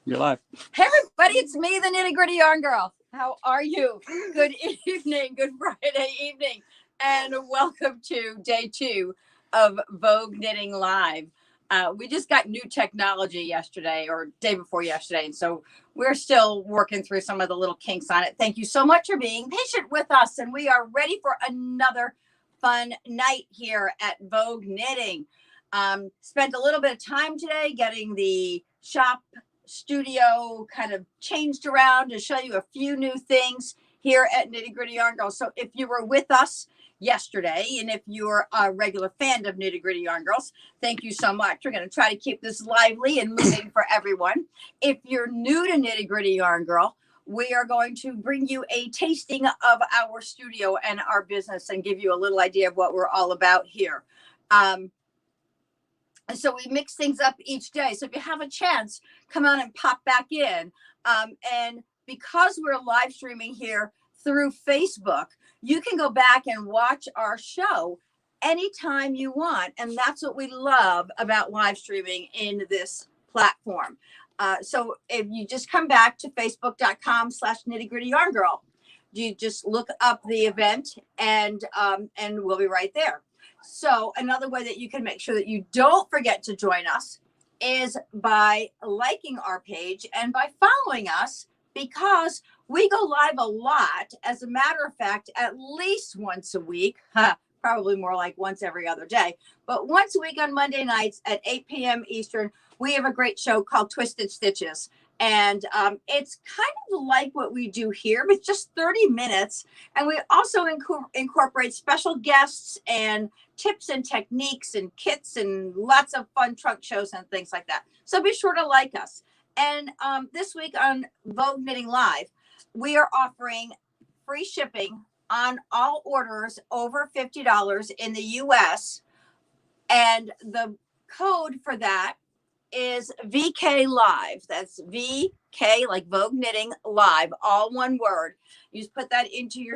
You're live. Hey everybody, it's me, the Nitty Gritty Yarn Girl. How are you? Good evening, good Friday evening, and welcome to day 2 of Vogue Knitting Live. We just got new technology yesterday or day before yesterday, and so we're still working through some of the little kinks on it. Thank you so much for being patient with us, and we are ready for another fun night here at Vogue Knitting. Spent a little bit of time today getting the shop studio kind of changed around to show you a few new things here at Nitty Gritty Yarn Girl. So if you were with us yesterday, and if you're a regular fan of Nitty Gritty Yarn Girls, thank you so much. We're going to try to keep this lively and moving for everyone. If you're new to Nitty Gritty Yarn Girl, we are going to bring you a tasting of our studio and our business and give you a little idea of what we're all about here. So we mix things up each day. So if you have a chance, come on and pop back in. And because we're live streaming here through Facebook, you can go back and watch our show anytime you want. And that's what we love about live streaming in this platform. So if you just come back to facebook.com/nittygrittyyarngirl, you just look up the event and we'll be right there. So another way that you can make sure that you don't forget to join us is by liking our page and by following us, because we go live a lot. As a matter of fact, at least once a week, probably more like once every other day, but once a week on Monday nights at 8 p.m. Eastern, we have a great show called Twisted Stitches. And it's kind of like what we do here, but just 30 minutes. And we also incorporate special guests and tips and techniques and kits and lots of fun trunk shows and things like that. So be sure to like us. And this week on Vogue Knitting Live, we are offering free shipping on all orders over $50 in the US. And the code for that is VK Live. That's VK, like Vogue Knitting Live, all one word. You just put that into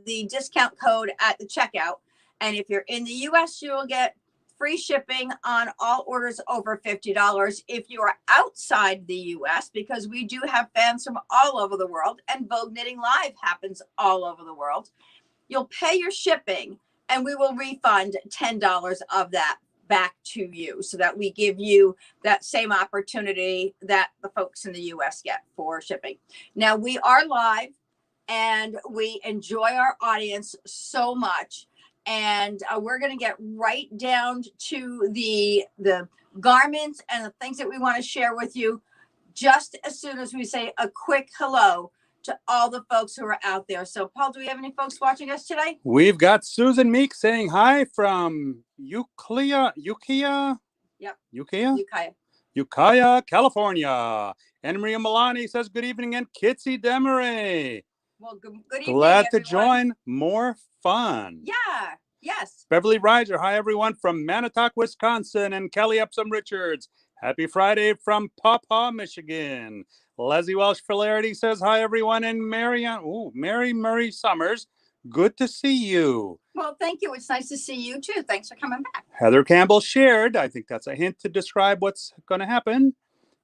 the discount code at the checkout. And if you're in the US, you will get free shipping on all orders over $50. If you are outside the US, because we do have fans from all over the world, and Vogue Knitting Live happens all over the world, you'll pay your shipping and we will refund $10 of that back to you, so that we give you that same opportunity that the folks in the US get for shipping. Now, we are live and we enjoy our audience so much, and we're going to get right down to the garments and the things that we want to share with you just as soon as we say a quick hello to all the folks who are out there. So, Paul, do we have any folks watching us today? We've got Susan Meek saying hi from Ukiah, California. And Maria Milani says good evening, and Kitsy Demeray. Well, good evening, glad everyone. to join. More fun. Yeah. Yes. Beverly Riser, hi everyone from Manitowoc, Wisconsin, and Kelly Epsom Richards. Happy Friday from Paw Paw, Michigan. Leslie Welsh Filarity says hi everyone, and Mary Murray Summers, good to see you. Well, thank you. It's nice to see you too. Thanks for coming back. Heather Campbell shared, I think that's a hint to describe what's going to happen.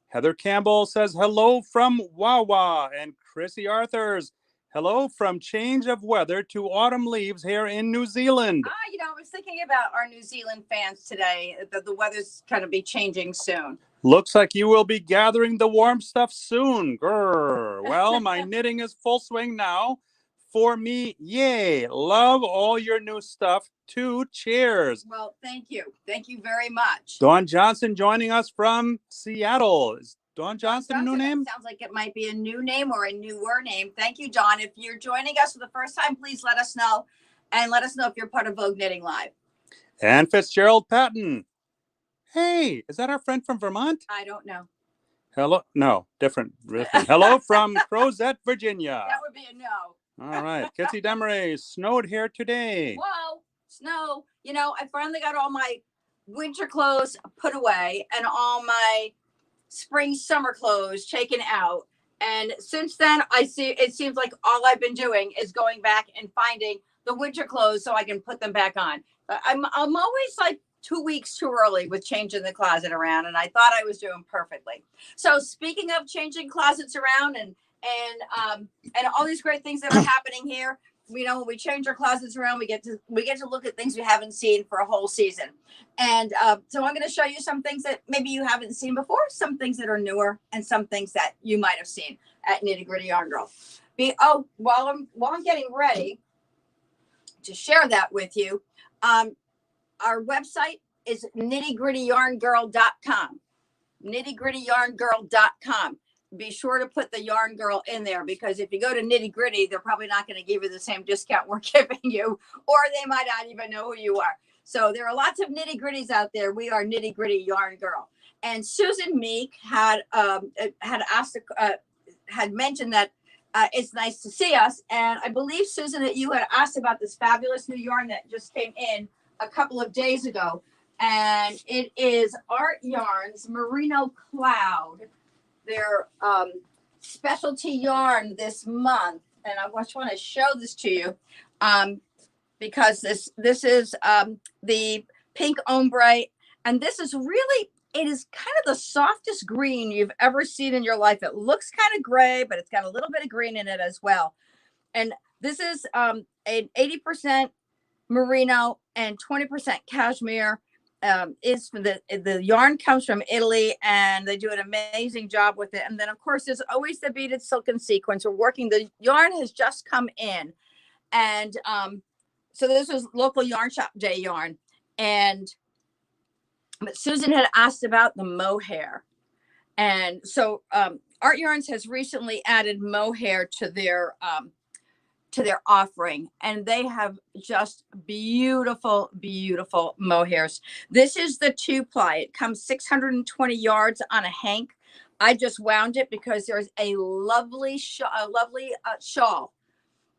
Heather Campbell says hello from Wawa, and Chrissy Arthurs, hello from change of weather to autumn leaves here in New Zealand. I was thinking about our New Zealand fans today, that the weather's going to be changing soon. Looks like you will be gathering the warm stuff soon. Grr. Well, my knitting is full swing now. For me, yay. Love all your new stuff. Too. Cheers. Well, thank you. Thank you very much. Dawn Johnson joining us from Seattle. Is Dawn Johnson a new name? Sounds like it might be a new name or a newer name. Thank you, Dawn. If you're joining us for the first time, please let us know. And let us know if you're part of Vogue Knitting Live. And Fitzgerald Patton. Hey, is that our friend from Vermont? I don't know. Hello? No, different. Hello from Crozet, Virginia. That would be a no. All right. Kitsy Demeray, snowed here today. Whoa, snow. I finally got all my winter clothes put away and all my spring summer clothes taken out. And since then, it seems like all I've been doing is going back and finding the winter clothes so I can put them back on. I'm always like 2 weeks too early with changing the closet around, and I thought I was doing perfectly. So speaking of changing closets around and all these great things that are happening here, you know, when we change our closets around, we get to look at things we haven't seen for a whole season. And so I'm going to show you some things that maybe you haven't seen before, some things that are newer, and some things that you might have seen at Nitty Gritty Yarn Girl. While I'm getting ready to share that with you, our website is KnittyGrittyYarnGirl.com. KnittyGrittyYarnGirl.com. Be sure to put the Yarn Girl in there, because if you go to Nitty Gritty, they're probably not going to give you the same discount we're giving you, or they might not even know who you are. So there are lots of nitty gritties out there. We are Nitty Gritty Yarn Girl. And Susan Meek had mentioned that it's nice to see us. And I believe, Susan, that you had asked about this fabulous new yarn that just came in a couple of days ago. And it is Art Yarn's Merino Cloud, their specialty yarn this month. And I just want to show this to you because this is the pink ombre. And this is really, it is kind of the softest green you've ever seen in your life. It looks kind of gray, but it's got a little bit of green in it as well. And this is an 80% merino and 20% cashmere. Is the yarn comes from Italy, and they do an amazing job with it. And then, of course, there's always the beaded silken sequins. We're working, the yarn has just come in, and so this was local yarn shop day yarn. But Susan had asked about the mohair, and so Art Yarns has recently added mohair to their offering, and they have just beautiful mohairs. This is the 2-ply. It comes 620 yards on a hank. I just wound it because there's a lovely shawl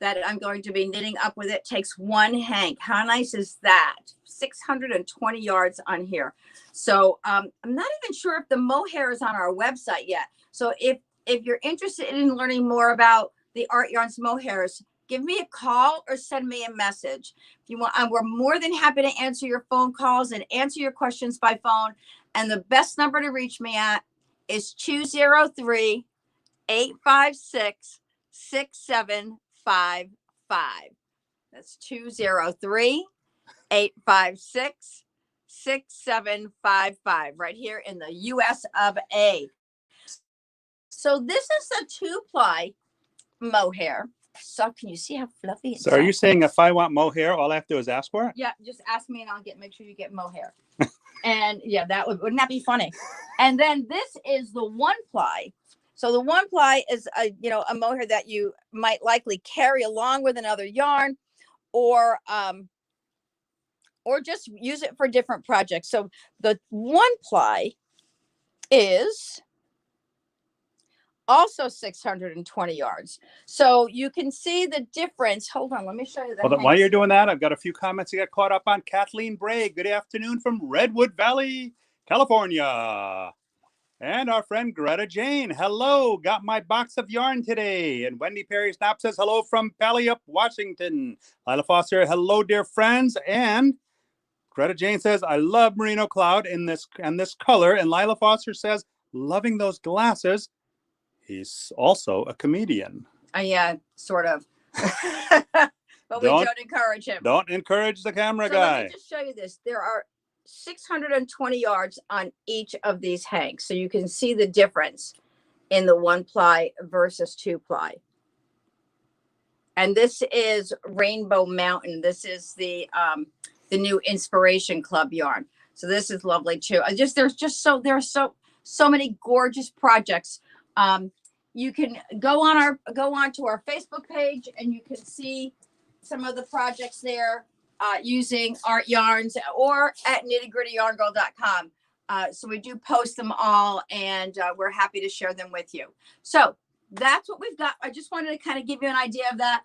that I'm going to be knitting up with. It takes 1 hank. How nice is that? 620 yards on here. So I'm not even sure if the mohair is on our website yet. So if you're interested in learning more about the Art Yarns mohairs, give me a call or send me a message. If you want, we're more than happy to answer your phone calls and answer your questions by phone. And the best number to reach me at is 203-856-6755. That's 203-856-6755 right here in the US of A. So this is the 2-ply mohair. So can you see how fluffy it's? So are you saying if I want mohair, all I have to do is ask for it? Yeah, just ask me and I'll make sure you get mohair. And yeah, wouldn't that be funny? And then this is the 1-ply. So the 1-ply is a mohair that you might likely carry along with another yarn, or just use it for different projects. So the 1-ply is also 620 yards. So you can see the difference. Hold on, let me show you that. Well, while you're doing that, I've got a few comments to get caught up on. Kathleen Bray, good afternoon from Redwood Valley, California. And our friend Greta Jane, hello, got my box of yarn today. And Wendy Perry Snap says hello from Pally-Up, Washington. Lila Foster, hello, dear friends. And Greta Jane says, I love Merino Cloud in this color. And Lila Foster says, loving those glasses. He's also a comedian. Yeah, sort of. But we don't encourage him. Don't encourage the camera guy. Let me just show you this. There are 620 yards on each of these hanks. So you can see the difference in the 1-ply versus 2-ply. And this is Rainbow Mountain. This is the new Inspiration Club yarn. So this is lovely too. There are so many gorgeous projects. You can go on to our Facebook page, and you can see some of the projects there using Art Yarns, or at KnittyGrittyYarnGirl.com. So we do post them all, and we're happy to share them with you. So that's what we've got. I just wanted to kind of give you an idea of that.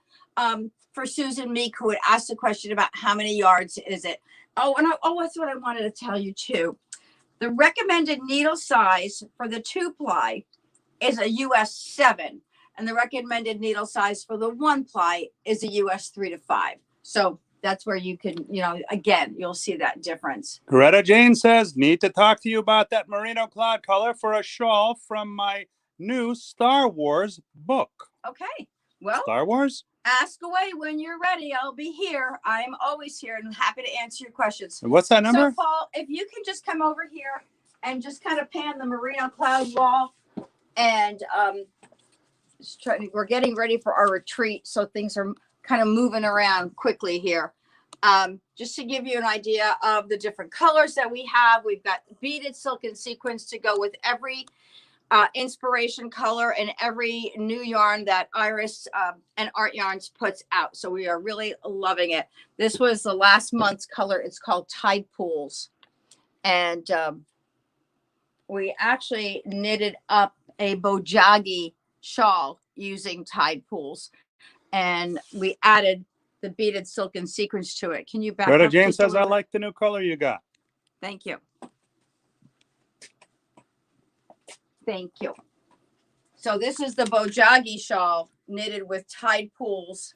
For Susan Meek, who had asked a question about how many yards is it. That's what I wanted to tell you too. The recommended needle size for the 2-ply is a US 7, and the recommended needle size for the 1-ply is a US 3 to 5. So that's where you can, again, you'll see that difference. Greta Jane says, need to talk to you about that merino cloud color for a shawl from my new Star Wars book. Okay. Well, Star Wars? Ask away when you're ready. I'll be here. I'm always here and happy to answer your questions. And what's that number? So, Paul, if you can just come over here and just kind of pan the merino cloud wall, and we're getting ready for our retreat, so things are kind of moving around quickly here. Just to give you an idea of the different colors that we have, we've got beaded silk and sequins to go with every inspiration color and every new yarn that Iris and Art Yarns puts out. So we are really loving it. This was the last month's color. It's called Tide Pools. And we actually knitted up a Bojagi shawl using Tide Pools. And we added the beaded silk and sequins to it. Can you back Greta up? Jane says, I like the new color you got. Thank you. Thank you. So this is the Bojagi shawl knitted with Tide Pools.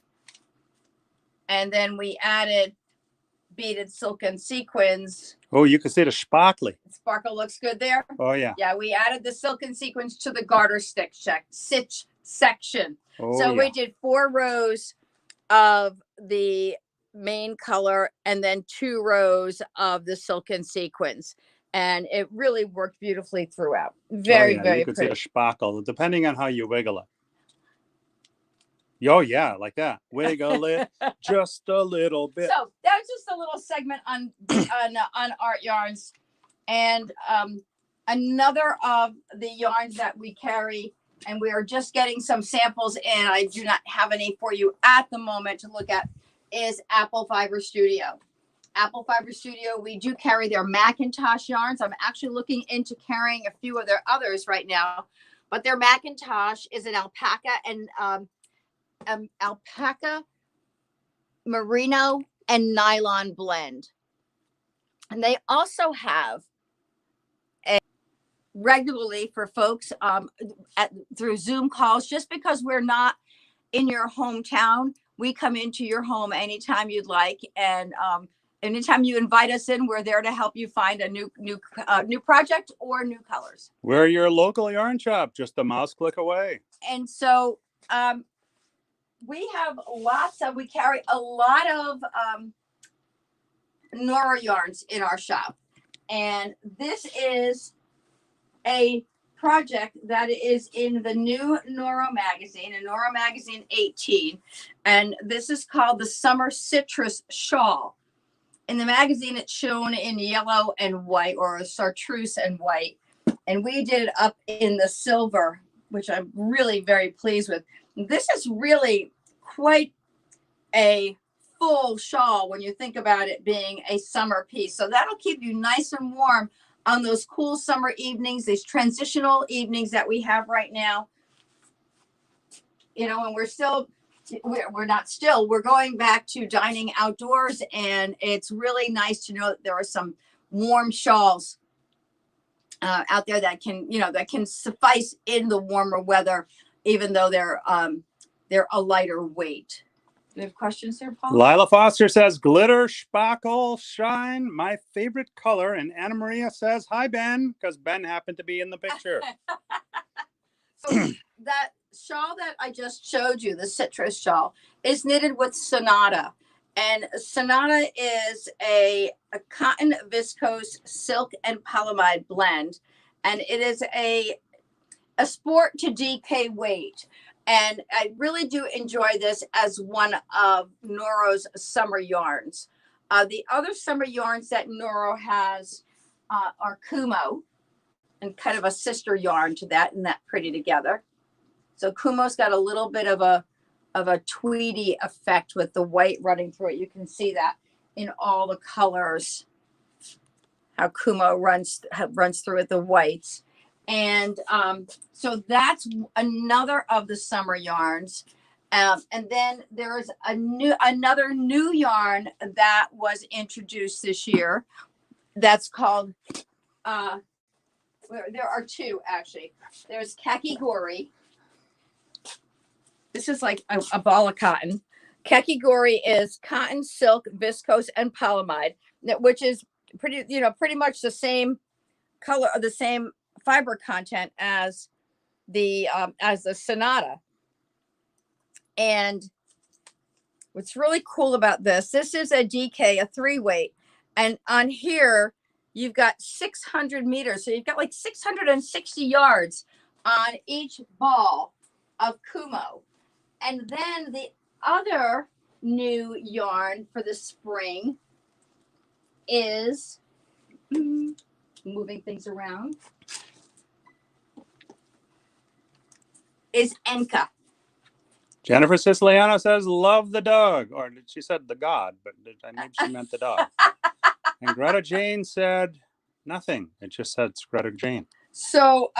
And then we added beaded silk and sequins. Oh, you can see the sparkly. Sparkle looks good there. Oh, yeah. Yeah, we added the silk and sequins to the garter stitch section. Oh, so yeah. We did 4 rows of the main color and then 2 rows of the silk and sequins. And it really worked beautifully throughout. Very, very you can pretty. see the sparkle, depending on how you wiggle it. Oh, yeah, like that. Wiggle it just a little bit. So that's just a little segment on Art Yarns. And another of the yarns that we carry, and we are just getting some samples in, I do not have any for you at the moment to look at, is Apple Fiber Studio. Apple Fiber Studio, we do carry their Macintosh yarns. I'm actually looking into carrying a few of their others right now, but their Macintosh is an alpaca and alpaca, merino, and nylon blend. And they also have regularly for folks through Zoom calls, just because we're not in your hometown, we come into your home anytime you'd like, and anytime you invite us in, we're there to help you find a new project or new colors. We're your local yarn shop, just a mouse click away. And so we carry a lot of Nora yarns in our shop. And this is a project that is in the new Nora magazine, in Nora magazine 18. And this is called the Summer Citrus Shawl. In the magazine, it's shown in yellow and white, or chartreuse and white. And we did it up in the silver, which I'm really very pleased with. This is really quite a full shawl when you think about it being a summer piece. So that'll keep you nice and warm on those cool summer evenings, these transitional evenings that we have right now. And we're going back to dining outdoors, and it's really nice to know that there are some warm shawls out there that can suffice in the warmer weather, even though they're a lighter weight. Do you have questions there, Paul? Lila Foster says, glitter, sparkle, shine, my favorite color. And Anna Maria says, hi, Ben, because Ben happened to be in the picture. So that shawl that I just showed you, the citrus shawl, is knitted with Sonata. And Sonata is a cotton viscose silk and polyamide blend. And it is a sport to DK weight. And I really do enjoy this as one of Nora's summer yarns. The other summer yarns that Nora has are Kumo, and kind of a sister yarn to that, and that pretty together. So Kumo's got a little bit of a tweedy effect with the white running through it. You can see that in all the colors, how Kumo runs through it, the whites. And so that's another of the summer yarns. And then there's another new yarn that was introduced this year. That's called, there are 2 actually. There's Kakigori. This is like a ball of cotton. Kakigori is cotton, silk, viscose, and polyamide, which is pretty much the same color, or the same fiber content as the Sonata. And what's really cool about this is a DK, a 3-weight, and on here you've got 600 meters, so you've got like 660 yards on each ball of Kumo. And then the other new yarn for the spring is moving things around, is Enka. Jennifer Siciliano says, love the dog. Or she said the god, but maybe she meant the dog. And Greta Jane said nothing. It just said Greta Jane. So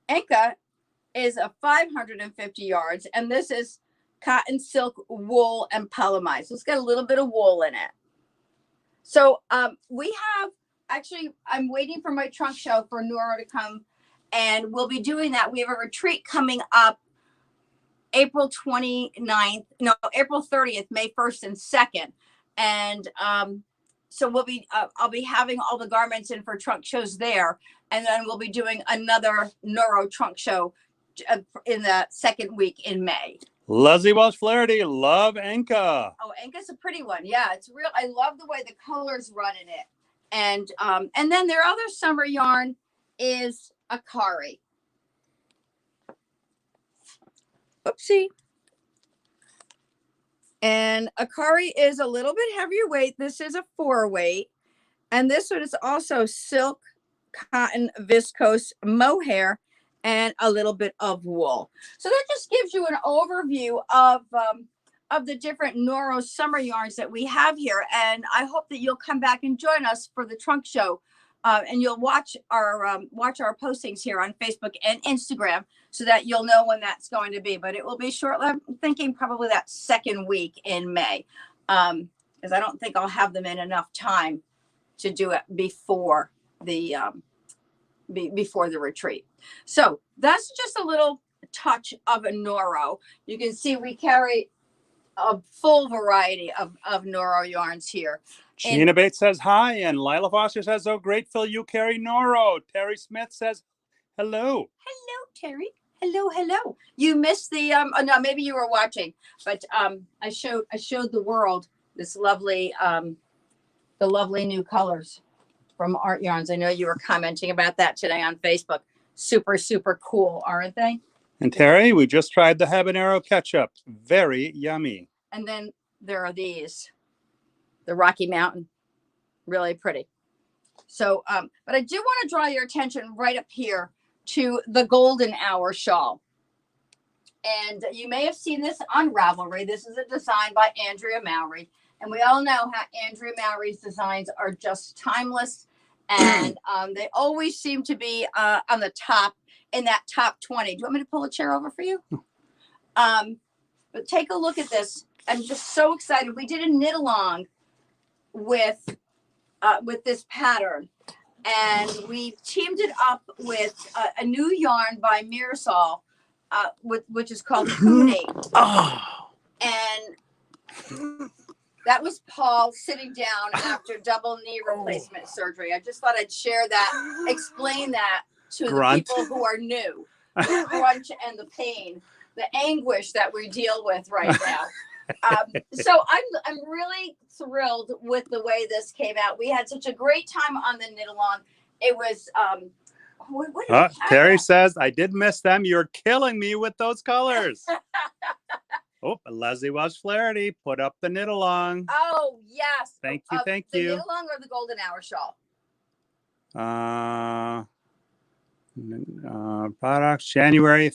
Enka is a 550 yards, and this is cotton, silk, wool, and polyamide. So it's got a little bit of wool in it. So we have, actually, I'm waiting for my trunk show for Nora to come, and we'll be doing that. We have a retreat coming up April 29th, no, April 30th, May 1st and 2nd. And so we'll be, I'll be having all the garments in for trunk shows there. And then we'll be doing another Neuro trunk show in the second week in May. Leslie Welsh Flaherty, love Enka. Oh, Enka's a pretty one. Yeah, it's real. I love the way the colors run in it. And then their other summer yarn is Akari. Oopsie. And Akari is a little bit heavier weight. This is a 4-weight. And this one is also silk, cotton, viscose, mohair, and a little bit of wool. So that just gives you an overview of the different Noro summer yarns that we have here. And I hope that you'll come back and join us for the trunk show. And you'll watch our postings here on Facebook and Instagram so that you'll know when that's going to be. But it will be shortly. I'm thinking probably that second week in May, because I don't think I'll have them in enough time to do it before the retreat. So that's just a little touch of a Noro. You can see we carry a full variety of Noro yarns here. Sheena Bates says hi, and Lila Foster says, oh, grateful you carry Noro. Terry Smith says, hello. Hello, Terry. Hello, hello. You missed the, oh, no, maybe you were watching, but I showed the world this lovely, the lovely new colors from Art Yarns. I know you were commenting about that today on Facebook. Super, super cool, aren't they? And Terry, we just tried the habanero ketchup. Very yummy. And then there are these, the Rocky Mountain, really pretty. So, but I do want to draw your attention right up here to the Golden Hour shawl. And you may have seen this on Ravelry. This is a design by Andrea Mowry. And we all know how Andrea Mowry's designs are just timeless. And they always seem to be on the top, in that top 20. Do you want me to pull a chair over for you? But take a look at this. I'm just so excited. We did a knit along with this pattern, and we teamed it up with a new yarn by Mirasol, which is called Kuni. Oh. And that was Paul sitting down after double knee replacement surgery. I just thought I'd share that, explain that to Grunt. the people who are new. The crunch and the pain, the anguish that we deal with right now. So I'm really thrilled with the way this came out. We had such a great time on the knit along. It was Terry says, I did miss them. You're killing me with those colors. Oh, Leslie Welsh Flaherty put up the knit along. Oh, yes. Thank you. Thank the you. knit along or the Golden Hour shawl? Products January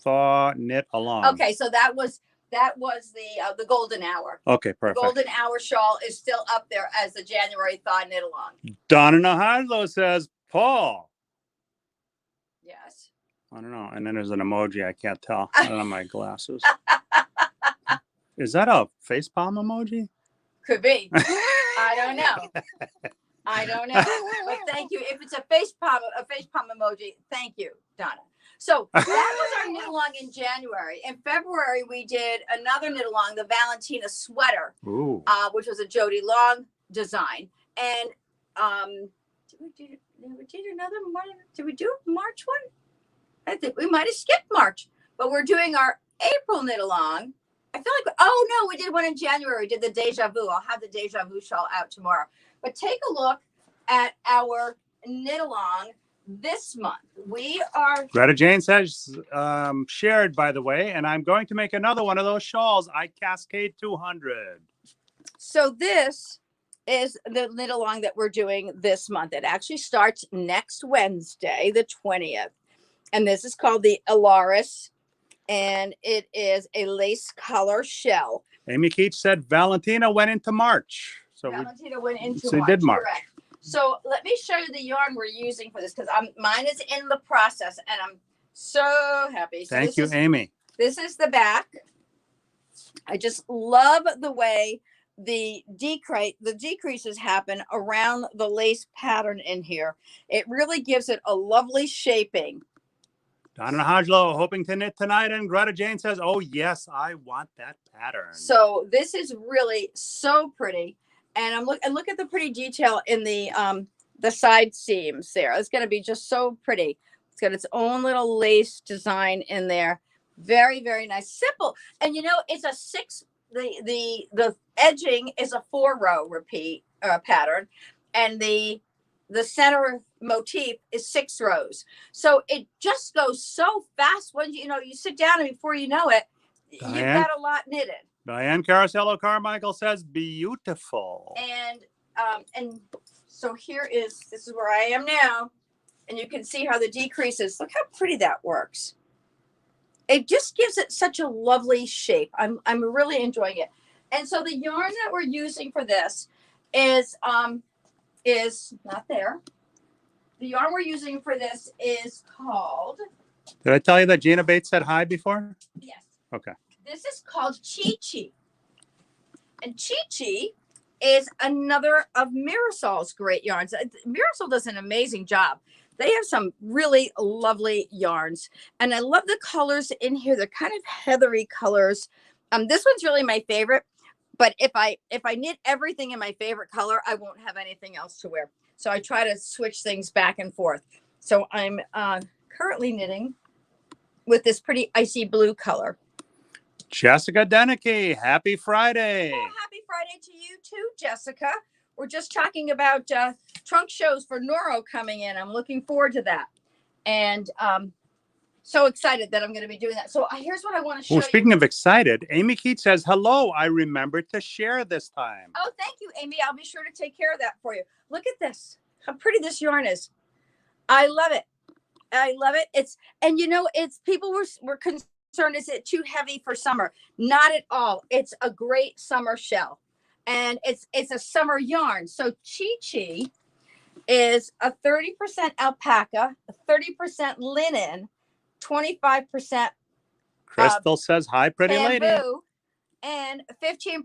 thaw knit along. Okay, so that was the Golden Hour. Okay, The perfect. Golden Hour shawl is still up there as the January thaw knit along. Donna Nahadlo says, Paul. Yes. I don't know. And then there's an emoji. I can't tell. I don't have my glasses. Is that a facepalm emoji? Could be. I don't know. I don't know, but thank you. If it's a face palm emoji, thank you, Donna. So that was our knit along in January. In February, we did another knit along, the Valentina sweater, which was a Jody Long design. And did we do another one? Did we do March one? I think we might have skipped March, but we're doing our April knit along. I feel like, oh no, we did one in January. We did the Deja Vu. I'll have the Deja Vu shawl out tomorrow. But take a look at our knit along this month. We are. Greta Jane says, shared, by the way, and I'm going to make another one of those shawls. I Cascade 200. So this is the knit along that we're doing this month. It actually starts next Wednesday, the 20th. And this is called the Alaris. And it is a lace color shell. Amy Keach said Valentina went into March. So Valentina went into March. Did March. Correct. So let me show you the yarn we're using for this, because mine is in the process and I'm so happy. So Thank you, Amy. This is the back. I just love the way the decreases happen around the lace pattern in here. It really gives it a lovely shaping. Donna Hodglow hoping to knit tonight, and Greta Jane says, oh yes, I want that pattern. So this is really so pretty. And look at the pretty detail in the side seams there. It's going to be just so pretty. It's got its own little lace design in there. Very, very nice. Simple. And you know, it's a the edging is a 4-row repeat pattern, and the center motif is 6 rows. So it just goes so fast when you sit down, and before you know it, you've got a lot knitted. Diane Caracello Carmichael says beautiful. And so this is where I am now, and you can see how the decreases. Look how pretty that works. It just gives it such a lovely shape. I'm really enjoying it. And so the yarn that we're using for this is not there. The yarn we're using for this is called. Did I tell you that Gina Bates said hi before? Yes. Okay. This is called Chi Chi. And Chi Chi is another of Mirasol's great yarns. Mirasol does an amazing job. They have some really lovely yarns. And I love the colors in here. They're kind of heathery colors. This one's really my favorite. But if I knit everything in my favorite color, I won't have anything else to wear. So I try to switch things back and forth. So I'm currently knitting with this pretty icy blue color. Jessica Denicky, happy Friday. Oh, happy Friday to you too, Jessica. We're just talking about trunk shows for Noro coming in. I'm looking forward to that. And so excited that I'm going to be doing that. So here's what I want to show you. Speaking of excited, Amy Keats says, hello, I remembered to share this time. Oh, thank you, Amy. I'll be sure to take care of that for you. Look at this. How pretty this yarn is. I love it. I love it. People were concerned, is it too heavy for summer? Not at all. It's a great summer shell. And it's a summer yarn. So Chi Chi is a 30% alpaca, 30% linen, 25% Crystal says, hi, pretty lady. And 15%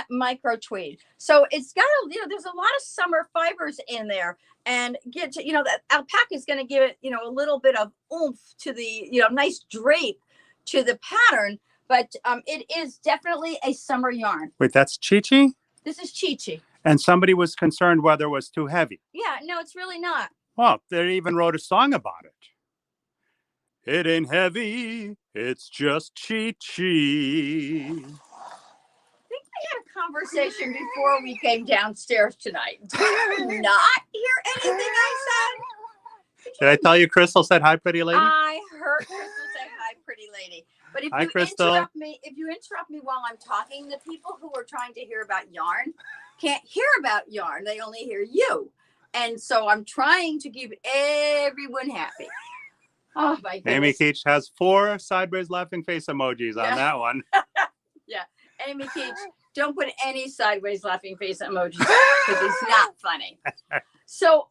micro tweed. So it's got there's a lot of summer fibers in there, and that alpaca is going to give it, a little bit of oomph to the, nice drape to the pattern. But it is definitely a summer yarn. Wait, that's Chi Chi? This is Chi Chi. And somebody was concerned whether it was too heavy. Yeah, no, it's really not. Well, they even wrote a song about it. It ain't heavy, it's just Chi Chi. I think we had a conversation before we came downstairs tonight. Did you not hear anything I said? Did I tell you Crystal said hi, pretty lady? I heard Crystal say hi, pretty lady. But if you interrupt me while I'm talking, the people who are trying to hear about yarn can't hear about yarn. They only hear you. And so I'm trying to keep everyone happy. Oh my goodness. Amy Keach has 4 sideways laughing face emojis on that one. Yeah. Amy Keach, don't put any sideways laughing face emojis because it's not funny. So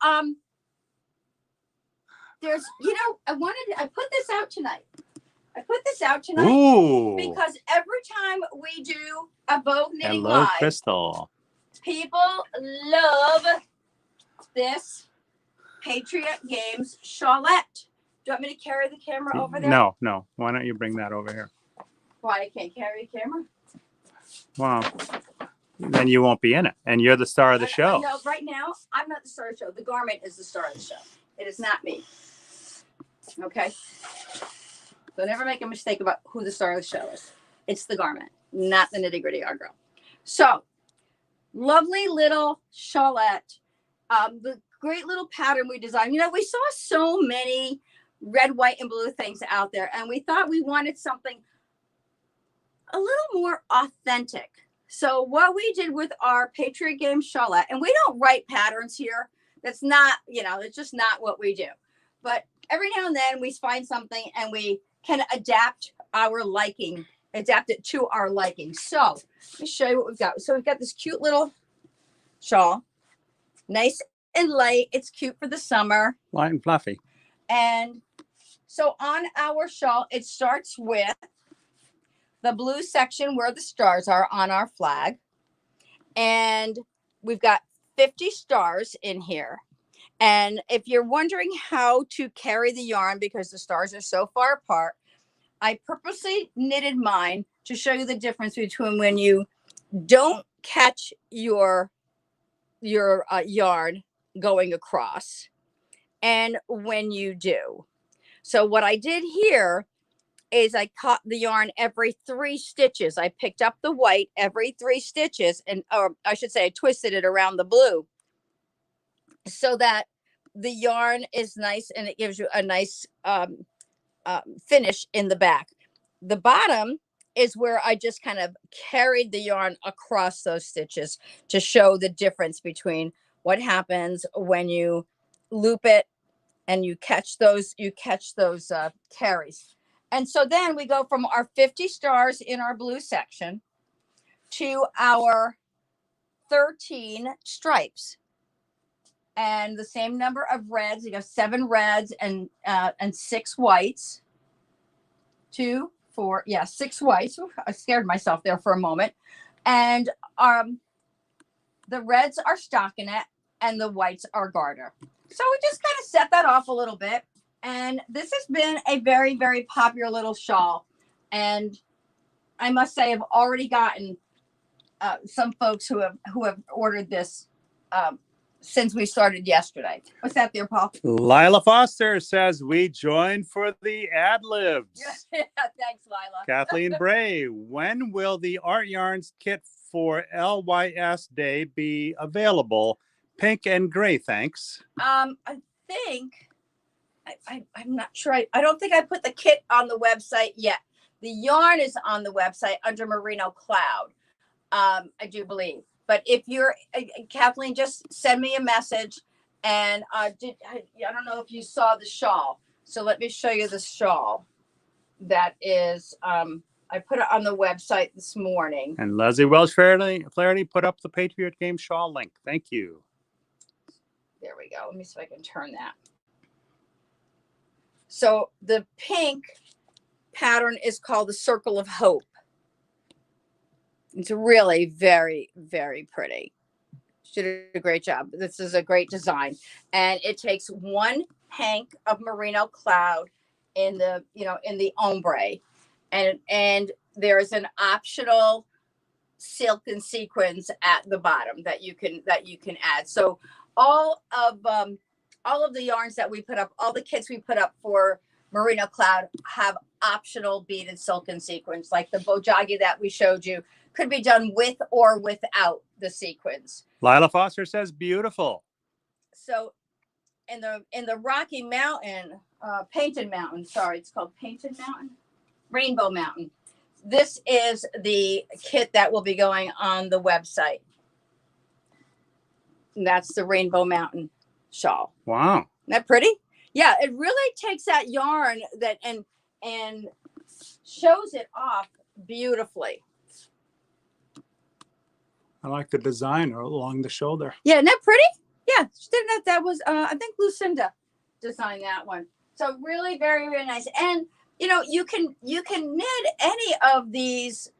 there's I put this out tonight. Ooh. Because every time we do a Vogue knitting Hello, live, Crystal. people love this Patriot Games shawlette. Do you want me to carry the camera over there? No. Why don't you bring that over here? Why I can't carry a camera? Well, then you won't be in it, and you're the star of the show. No, right now I'm not the star of the show. The garment is the star of the show. It is not me. Okay. So never make a mistake about who the star of the show is. It's the garment, not the Nitty Gritty Yarn Girl. So lovely little shawlette. The great little pattern we designed. You know, we saw so many red, white, and blue things out there, and we thought we wanted something a little more authentic. So what we did with our Patriot Games shawlette, and we don't write patterns here. That's not, you know, it's just not what we do. But every now and then we find something and we can adapt our liking, adapt it to our liking. So let me show you what we've got. So we've got this cute little shawl, nice and light. It's cute for the summer. Light and fluffy. And so on our shawl, it starts with the blue section where the stars are on our flag. And we've got 50 stars in here. And if you're wondering how to carry the yarn because the stars are so far apart, I purposely knitted mine to show you the difference between when you don't catch your yarn going across and when you do. So what I did here is I caught the yarn every 3 stitches. I picked up the white every 3 stitches, and or I should say I twisted it around the blue so that the yarn is nice and it gives you a nice finish in the back. The bottom is where I just kind of carried the yarn across those stitches to show the difference between what happens when you loop it and you catch those carries. And so then we go from our 50 stars in our blue section to our 13 stripes. And the same number of reds. You have 7 reds and 6 whites. 2, 4, 6 whites. Ooh, I scared myself there for a moment. And the reds are stockinette and the whites are garter. So we just kind of set that off a little bit. And this has been a very, very popular little shawl. And I must say I've already gotten some folks who have ordered this since we started yesterday. What's that there, Paul? Lila Foster says we joined for the ad libs. Yeah, thanks, Lila. Kathleen Bray, when will the Art Yarns kit for LYS Day be available? Pink and gray, thanks. I think I'm not sure. I don't think I put the kit on the website yet. The yarn is on the website under Merino Cloud. I do believe. But if you're, Kathleen, just send me a message. And I don't know if you saw the shawl. So let me show you the shawl. That is, I put it on the website this morning. And Leslie Welsh Flaherty put up the Patriot Game shawl link. Thank you. There we go. Let me see if I can turn that. So the pink pattern is called the Circle of Hope. It's really very, very pretty. She did a great job. This is a great design. And it takes 1 hank of Merino Cloud in the, in the ombre. And there's an optional silk and sequins at the bottom that you can add. So all of the yarns that we put up, all the kits we put up for Merino Cloud have optional beaded silk and sequins, like the Bojagi that we showed you could be done with or without the sequins. Lila Foster says beautiful. So in the Rocky Mountain, Painted Mountain, sorry, it's called Painted Mountain, Rainbow Mountain. This is the kit that will be going on the website. And that's the Rainbow Mountain shawl. Wow. Isn't that pretty? Yeah, it really takes that yarn that and shows it off beautifully. I like the design along the shoulder. Yeah, isn't that pretty? Yeah, that was I think Lucinda designed that one. So really very, very nice. And you can knit any of these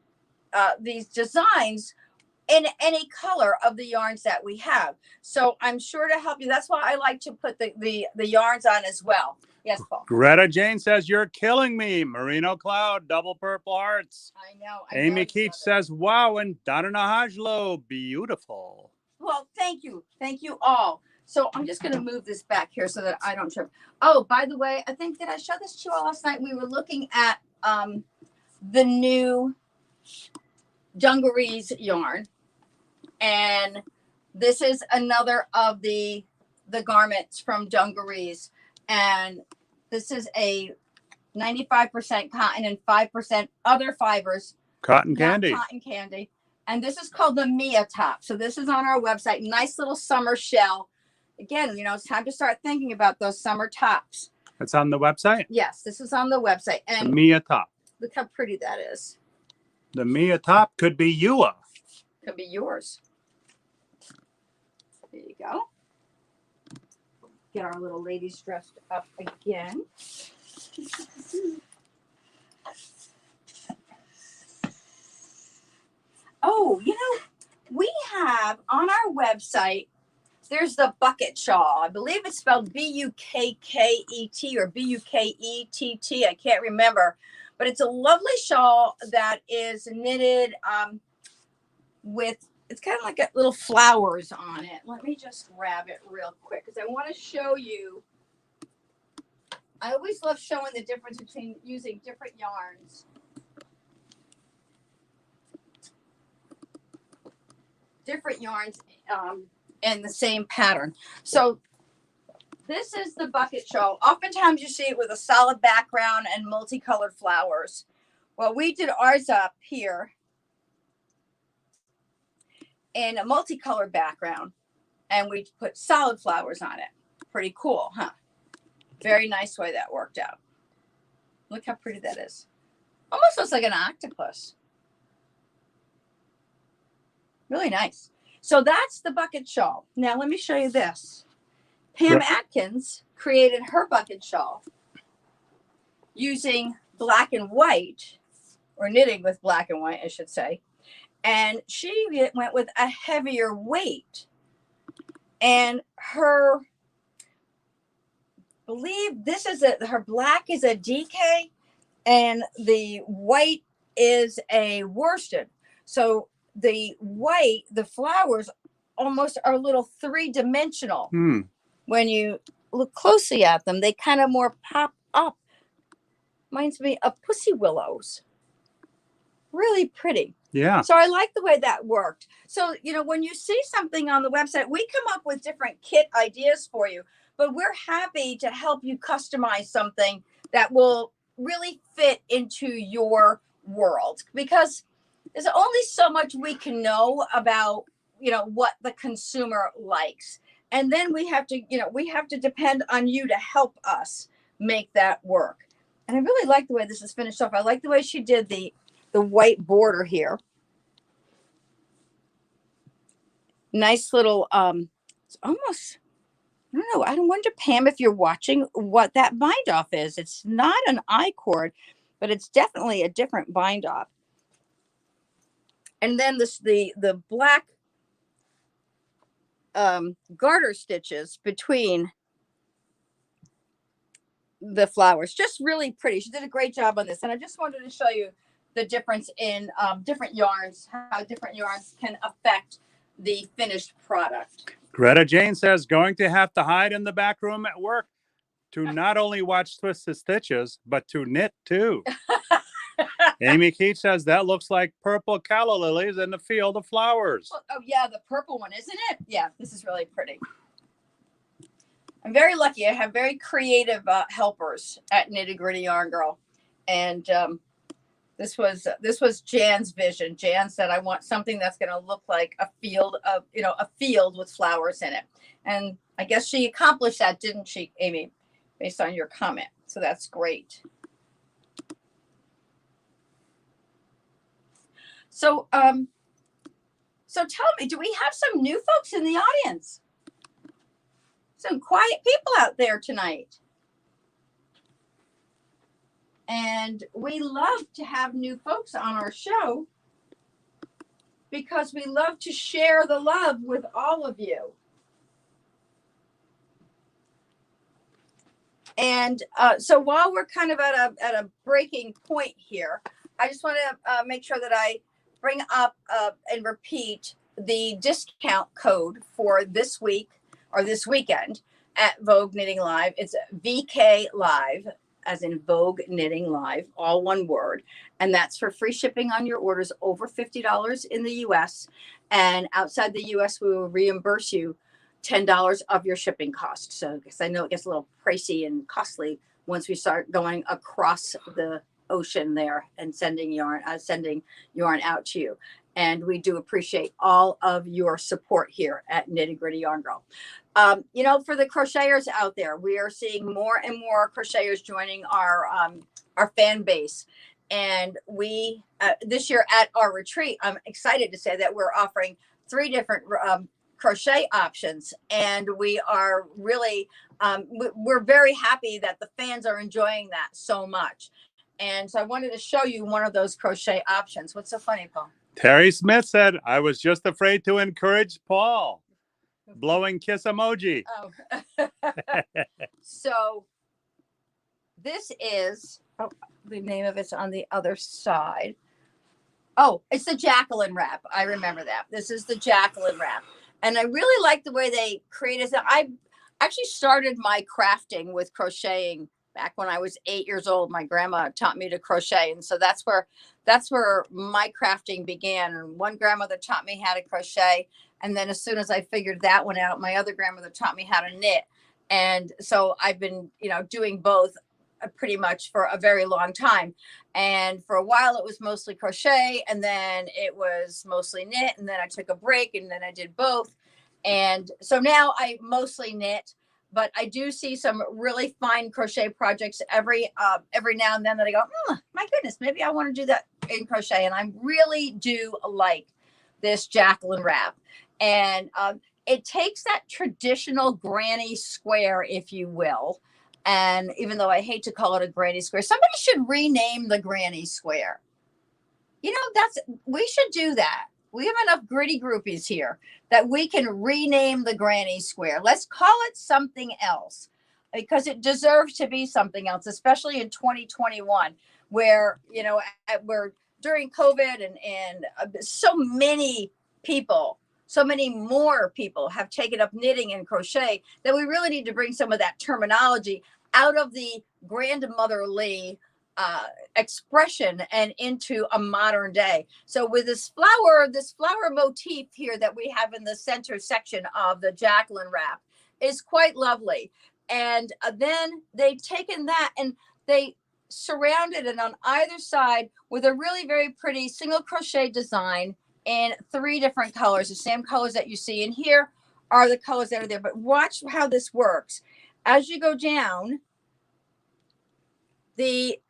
designs in any color of the yarns that we have. So I'm sure to help you. That's why I like to put the yarns on as well. Yes, Paul. Greta Jane says, you're killing me. Merino Cloud, double purple hearts. I know. Amy Keach says, wow. And Donna Nahajlo, beautiful. Well, thank you. Thank you all. So I'm just going to move this back here so that I don't trip. Oh, by the way, I think, did I show this to you all last night? We were looking at the new dungarees yarn. And this is another of the garments from dungarees. And this is a 95% cotton and 5% other fibers. Cotton candy. Cotton candy. And this is called the Mia top. So this is on our website. Nice little summer shell. Again, you know, it's time to start thinking about those summer tops. It's on the website? Yes, this is on the website. And the Mia top. Look how pretty that is. The Mia top could be Ewa. Could be yours. There you go. Get our little ladies dressed up again. Oh, you know, we have on our website, there's the bucket shawl. I believe it's spelled B-U-K-K-E-T or B-U-K-E-T-T. I can't remember. But it's a lovely shawl that is knitted with, it's kind of like little flowers on it. Let me just grab it real quick because I want to show you. I always love showing the difference between using different yarns. Different yarns in the same pattern. So this is the bucket shawl. Oftentimes you see it with a solid background and multicolored flowers. Well, we did ours up here in a multicolored background and we put solid flowers on it. Pretty cool, huh? Very nice way that worked out. Look how pretty that is. Almost looks like an octopus. Really nice. So that's the bucket shawl. Now let me show you this. Pam Atkins created her bucket shawl using black and white, or knitting with black and white, I should say. And she went with a heavier weight. And her, believe this is her black is a DK and the white is a worsted. So the white, the flowers almost are a little three-dimensional. When you look closely at them, they kind of more pop up. Reminds me of pussy willows. Really pretty. Yeah. So I like the way that worked. So, you know, when you see something on the website, we come up with different kit ideas for you, but we're happy to help you customize something that will really fit into your world, because there's only so much we can know about, you know, what the consumer likes. And then we have to, you know, we have to depend on you to help us make that work. And I really like the way this is finished off. I like the way she did the white border here. Nice little, it's almost, I don't know. I don't wonder, Pam, if you're watching, what that bind off is. It's not an I-cord, but it's definitely a different bind off. And then the black garter stitches between the flowers, just really pretty. She did a great job on this, and I just wanted to show you the difference in different yarns, how different yarns can affect the finished product. Greta Jane says, going to have to hide in the back room at work to not only watch Twisted Stitches, but to knit too. Amy Keach says, that looks like purple calla lilies in the field of flowers. Oh, yeah, the purple one, isn't it? Yeah, this is really pretty. I'm very lucky. I have very creative helpers at Nitty Gritty Yarn Girl. And this was Jan's vision. Jan said, I want something that's going to look like a field of, you know, a field with flowers in it. And I guess she accomplished that, didn't she, Amy, based on your comment? So that's great. So, so tell me, do we have some new folks in the audience? Some quiet people out there tonight. And we love to have new folks on our show. because we love to share the love with all of you. And so while we're kind of at a breaking point here, I just want to make sure that I bring up and repeat the discount code for this week or this weekend at Vogue Knitting Live. It's VK Live, as in Vogue Knitting Live, all one word. And that's for free shipping on your orders over $50 in the US. And outside the US, we will reimburse you $10 of your shipping cost. So because I know it gets a little pricey and costly once we start going across the ocean there and sending yarn out to you. And we do appreciate all of your support here at Nitty Gritty Yarn Girl. You know, for the crocheters out there, we are seeing more and more crocheters joining our fan base. And we this year at our retreat, I'm excited to say that we're offering 3 different crochet options, and we are really we're very happy that the fans are enjoying that so much. And so I wanted to show you one of those crochet options. What's so funny, Paul? Terry Smith said, I was just afraid to encourage Paul. Blowing kiss emoji. Oh. So this is, the name of it's on the other side. Oh, it's the Jacqueline wrap. I remember that. This is the Jacqueline wrap. And I really like the way they created it. I actually started my crafting with crocheting back when I was 8 years old. My grandma taught me to crochet. And so that's where my crafting began. And one grandmother taught me how to crochet. And then as soon as I figured that one out, my other grandmother taught me how to knit. And so I've been, doing both pretty much for a very long time. And for a while it was mostly crochet, and then it was mostly knit, and then I took a break, and then I did both. And so now I mostly knit, but I do see some really fine crochet projects every now and then that I go, my goodness, maybe I want to do that in crochet. And I really do like this Jacqueline wrap. And it takes that traditional granny square, if you will. And even though I hate to call it a granny square, somebody should rename the granny square. We should do that. We have enough gritty groupies here that we can rename the granny square. Let's call it something else, because it deserves to be something else, especially in 2021, where, we're during COVID and so many more people have taken up knitting and crochet that we really need to bring some of that terminology out of the grandmotherly expression and into a modern day. So with this flower motif here that we have in the center section of the Jacqueline wrap is quite lovely. And then they've taken that and they surrounded it on either side with a really very pretty single crochet design in 3 different colors. The same colors that you see in here are the colors that are there. But watch how this works. As you go down, the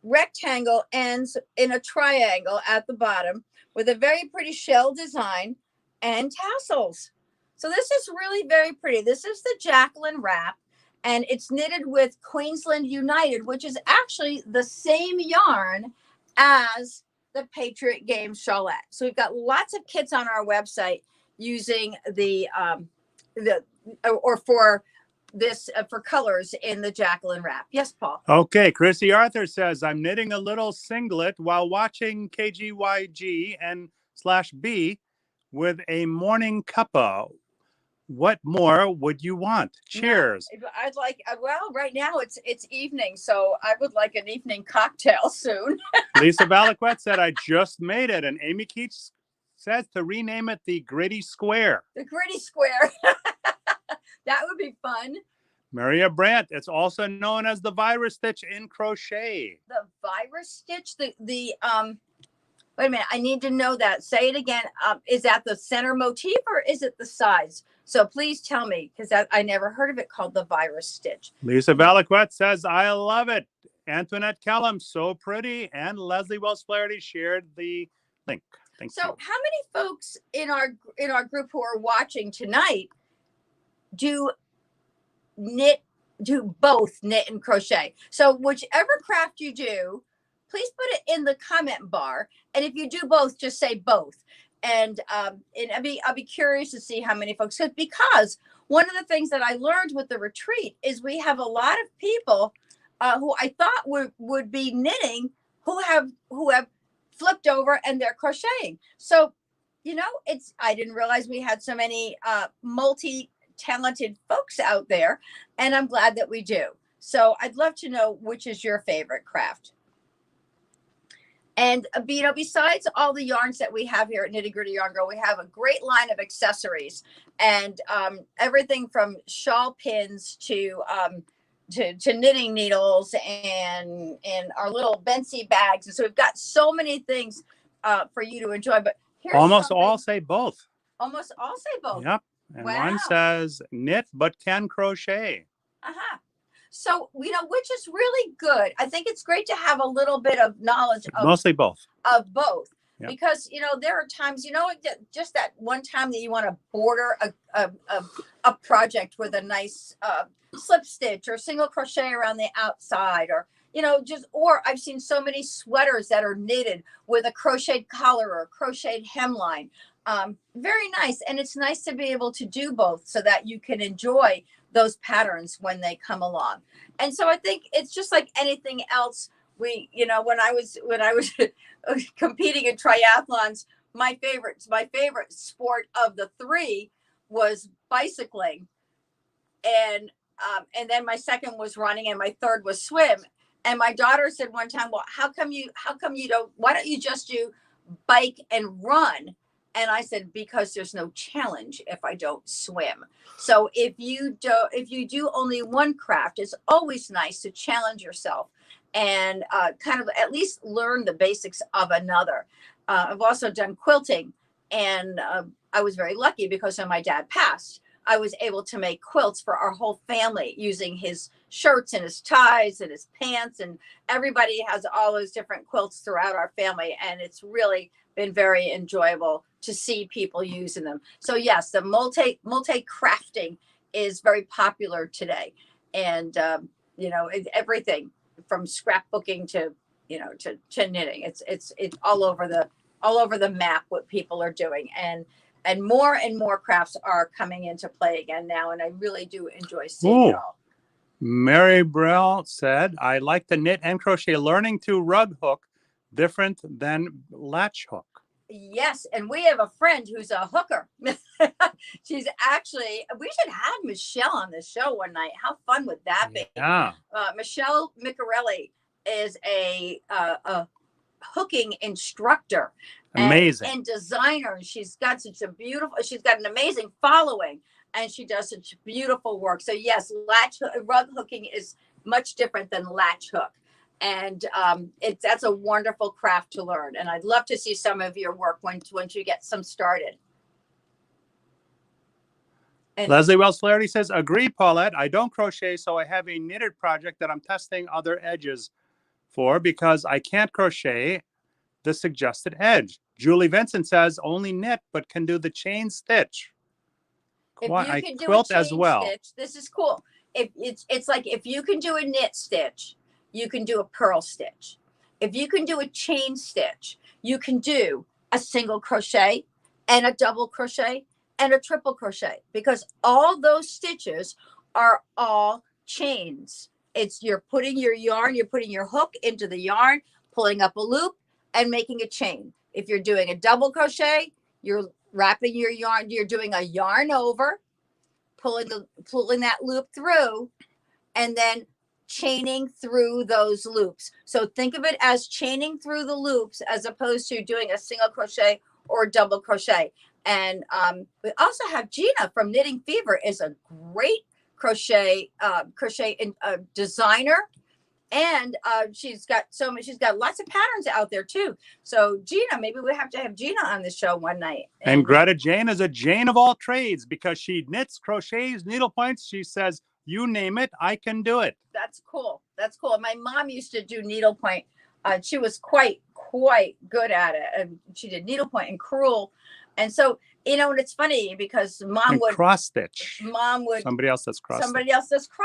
rectangle ends in a triangle at the bottom with a very pretty shell design and tassels. So this is really very pretty. This is the Jacqueline wrap, and it's knitted with Queensland United, which is actually the same yarn as the Patriot Games Shawlette. So we've got lots of kits on our website using for colors in the Jacqueline wrap. Yes, Paul. Okay, Chrissy Arthur says, I'm knitting a little singlet while watching KGYG and /B with a morning cuppa. What more would you want? Cheers. No, I'd like, right now it's evening, so I would like an evening cocktail soon. Lisa Valaquette said, I just made it. And Amy Keats says to rename it the Gritty Square. The Gritty Square. That would be fun. Maria Brandt, it's also known as the virus stitch in crochet. The virus stitch? Wait a minute, I need to know that. Say it again. Is that the center motif or is it the size? So please tell me, because I never heard of it called the virus stitch. Lisa Valaquette says, I love it. Antoinette Kellum, so pretty. And Leslie Wells Flaherty shared the link. Thank you. So how many folks in our group who are watching tonight do both knit and crochet? So whichever craft you do, please put it in the comment bar. And if you do both, just say both. And I'll be curious to see how many folks, because one of the things that I learned with the retreat is we have a lot of people who I thought would be knitting who have flipped over and they're crocheting. So, I didn't realize we had so many multi-talented folks out there, and I'm glad that we do. So I'd love to know which is your favorite craft. And besides all the yarns that we have here at Nitty Gritty Yarn Girl, we have a great line of accessories, and everything from shawl pins to knitting needles and our little Bensey bags. And so we've got so many things for you to enjoy. But here's almost all say both. Almost all say both. Yep. And wow. One says knit but can crochet. Uh-huh. So, which is really good. I think it's great to have a little bit of knowledge of mostly both. Of both. Yep. Because, there are times, just that one time that you want to border a project with a nice slip stitch or single crochet around the outside, or, or I've seen so many sweaters that are knitted with a crocheted collar or a crocheted hemline. Very nice. And it's nice to be able to do both so that you can enjoy those patterns when they come along. And so I think it's just like anything else. When I was competing in triathlons, my favorite sport of the three was bicycling. And then my second was running and my third was swim. And my daughter said one time, well, why don't you just do bike and run? And I said, because there's no challenge if I don't swim. So if you do only one craft, it's always nice to challenge yourself and kind of at least learn the basics of another. I've also done quilting, and I was very lucky because when my dad passed, I was able to make quilts for our whole family using his shirts and his ties and his pants, and everybody has all those different quilts throughout our family, and it's really been very enjoyable to see people using them. So yes, the multi crafting is very popular today, and everything from scrapbooking to knitting. It's all over the map what people are doing, and more crafts are coming into play again now, and I really do enjoy seeing it all. Mary Brill said, I like to knit and crochet. Learning to rug hook different than latch hook. Yes, and we have a friend who's a hooker. She's actually, we should have Michelle on the show one night. How fun would that be? Yeah. Michelle Micarelli is a hooking instructor. Amazing. And designer. She's got an amazing following, and she does such beautiful work. So yes, rug hooking is much different than latch hook. And that's a wonderful craft to learn. And I'd love to see some of your work once you get some started. And Leslie Wells Flaherty says, agree, Paulette. I don't crochet, so I have a knitted project that I'm testing other edges for because I can't crochet the suggested edge. Julie Vincent says, only knit, but can do the chain stitch. I quilt as well. Stitch, this is cool. It's like if you can do a knit stitch, you can do a purl stitch. If you can do a chain stitch, you can do a single crochet and a double crochet and a triple crochet, because all those stitches are all chains. You're putting your hook into the yarn, pulling up a loop and making a chain. If you're doing a double crochet, you're wrapping your yarn, you're doing a yarn over, pulling that loop through, and then chaining through those loops. So think of it as chaining through the loops as opposed to doing a single crochet or double crochet. And we also have Gina from Knitting Fever, is a great crochet designer, and she's got lots of patterns out there too. So Gina, maybe we have to have Gina on the show one night. And Greta Jane is a Jane of all trades because she knits, crochets, needlepoints. She says, you name it, I can do it. That's cool. That's cool. My mom used to do needlepoint. She was quite good at it. And she did needlepoint and crewel. And so, you know, and it's funny because and cross stitch. Somebody else that's cross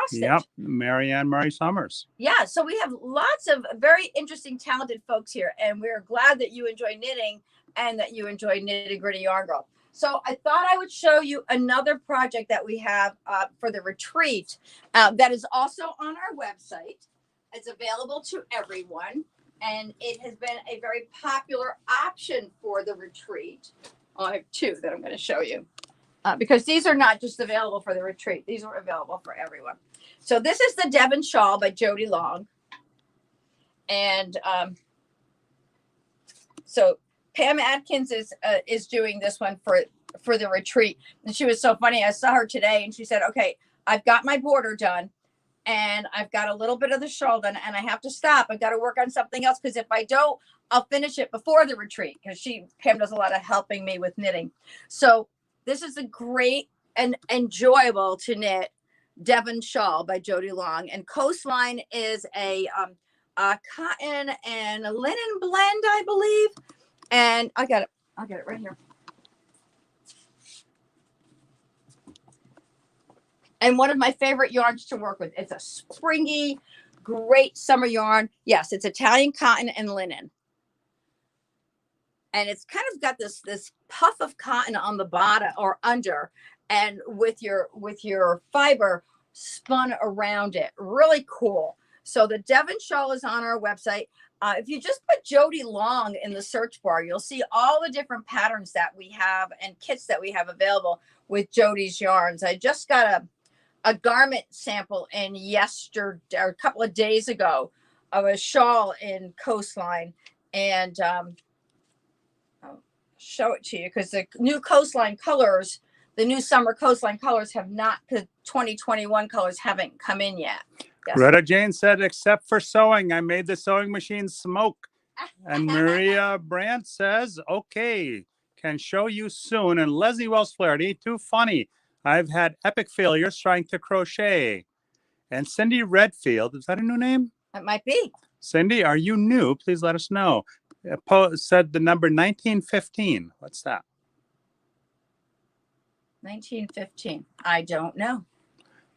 stitch. Yep, Marianne Murray Summers. Yeah, so we have lots of very interesting, talented folks here, and we're glad that you enjoy knitting and that you enjoy Nitty Gritty Yarn Girl. So I thought I would show you another project that we have for the retreat that is also on our website. It's available to everyone, and it has been a very popular option for the retreat. I have two that I'm going to show you because these are not just available for the retreat. These are available for everyone. So this is the Devon Shawl by Jody Long. And so Pam Atkins is doing this one for the retreat. And she was so funny. I saw her today and she said, okay, I've got my border done and I've got a little bit of the shawl done and I have to stop. I've got to work on something else because if I don't, I'll finish it before the retreat because Pam does a lot of helping me with knitting. So this is a great and enjoyable to knit Devon Shawl by Jody Long. And Coastline is a cotton and a linen blend, I believe. And I'll get it right here. And one of my favorite yarns to work with. It's a springy, great summer yarn. Yes, it's Italian cotton and linen. And it's kind of got this puff of cotton on the bottom or under, and with your fiber spun around it. Really cool. So the Devon Shawl is on our website. If you just put Jody Long in the search bar, you'll see all the different patterns that we have and kits that we have available with Jody's yarns. I just got a garment sample in yesterday, or a couple of days ago, of a shawl in Coastline, and I'll show it to you because the new Coastline colors, the new summer Coastline colors have not, the 2021 colors haven't come in yet. Yes. Greta Jane said, except for sewing, I made the sewing machine smoke. And Maria Brandt says, okay, can show you soon. And Leslie Wells Flaherty, too funny. I've had epic failures trying to crochet. And Cindy Redfield, is that a new name? It might be. Cindy, are you new? Please let us know. Said the number 1915. What's that? 1915. I don't know.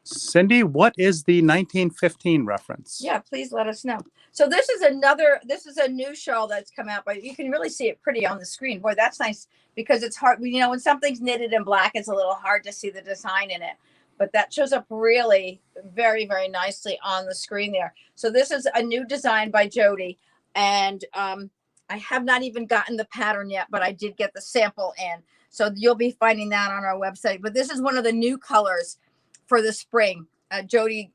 Cindy, what is the 1915 reference? Yeah, please let us know. So this is a new shawl that's come out, but you can really see it pretty on the screen. Boy, that's nice because it's hard. You know, when something's knitted in black, it's a little hard to see the design in it, but that shows up really very, very nicely on the screen there. So this is a new design by Jody, and I have not even gotten the pattern yet, but I did get the sample in. So you'll be finding that on our website. But this is one of the new colors for the spring. Jody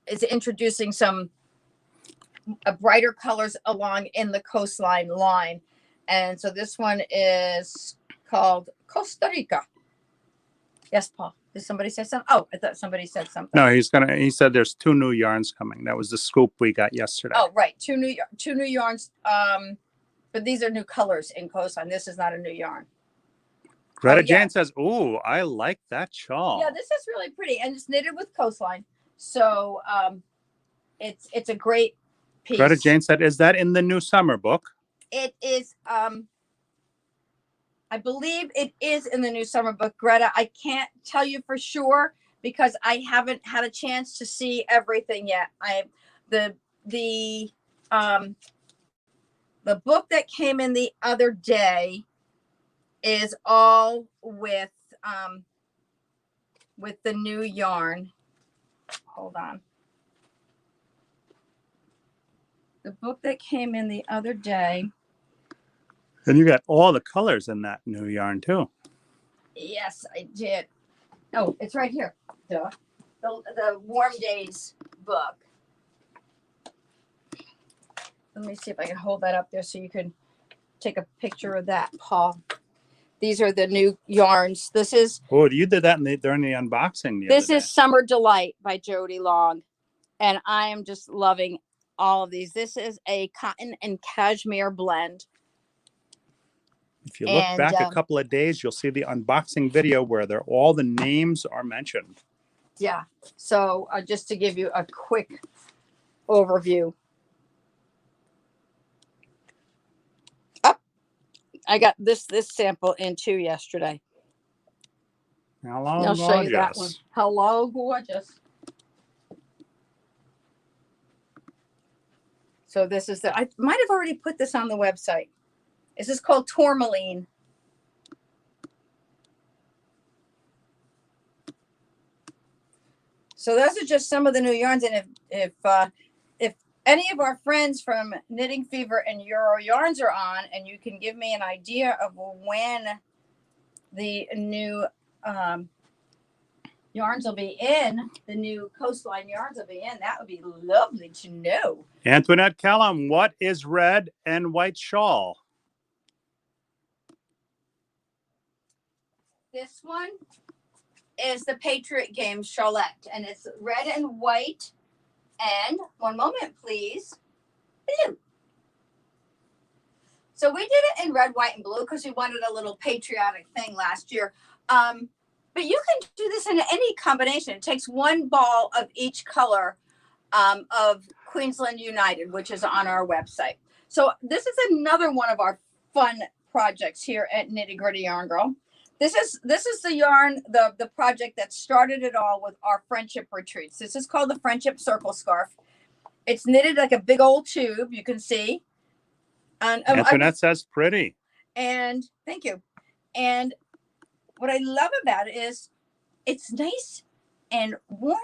is introducing some brighter colors along in the Coastline line. And so this one is called Costa Rica. Yes, Paul. Did somebody say something? Oh, I thought somebody said something. No, he said there's 2 new yarns coming. That was the scoop we got yesterday. Oh, right. Two new yarns. But these are new colors in Coastline. This is not a new yarn. Greta Jane says, ooh, I like that shawl. Yeah, this is really pretty. And it's knitted with Coastline. So it's a great piece. Greta Jane said, is that in the new summer book? It is, I believe it is in the new summer book, Greta. I can't tell you for sure because I haven't had a chance to see everything yet. The book that came in the other day is all with the new yarn. Hold on. The book that came in the other day. And you got all the colors in that new yarn too. Yes, I did. Oh, it's right here. Duh. The Warm Days book. Let me see if I can hold that up there so you can take a picture of that, Paul. These are the new yarns. This is. Oh, you did that during the unboxing. This is Summer Delight by Jody Long. And I am just loving all of these. This is a cotton and cashmere blend. If you look back a couple of days, you'll see the unboxing video where all the names are mentioned. Yeah. So just to give you a quick overview. I got this sample in too yesterday. Hello, I'll show you that one. Hello, gorgeous. So this is I might have already put this on the website. This is called tourmaline. So those are just some of the new yarns. And if any of our friends from Knitting Fever and Euro Yarns are on, and you can give me an idea of when the new yarns will be in, the new coastline yarns will be in, that would be lovely to know. Antoinette Kellum, what is red and white shawl? This one is the Patriot Games Shawlette, and it's red and white. And one moment, please. Blue. So we did it in red, white, and blue because we wanted a little patriotic thing last year. But you can do this in any combination. It takes one ball of each color of Queensland United, which is on our website. So this is another one of our fun projects here at Nitty Gritty Yarn Girl. This is the yarn, the project that started it all with our friendship retreats. This is called the Friendship Circle Scarf. It's knitted like a big old tube, you can see. And Antoinette says pretty. And thank you. And what I love about it is it's nice and warm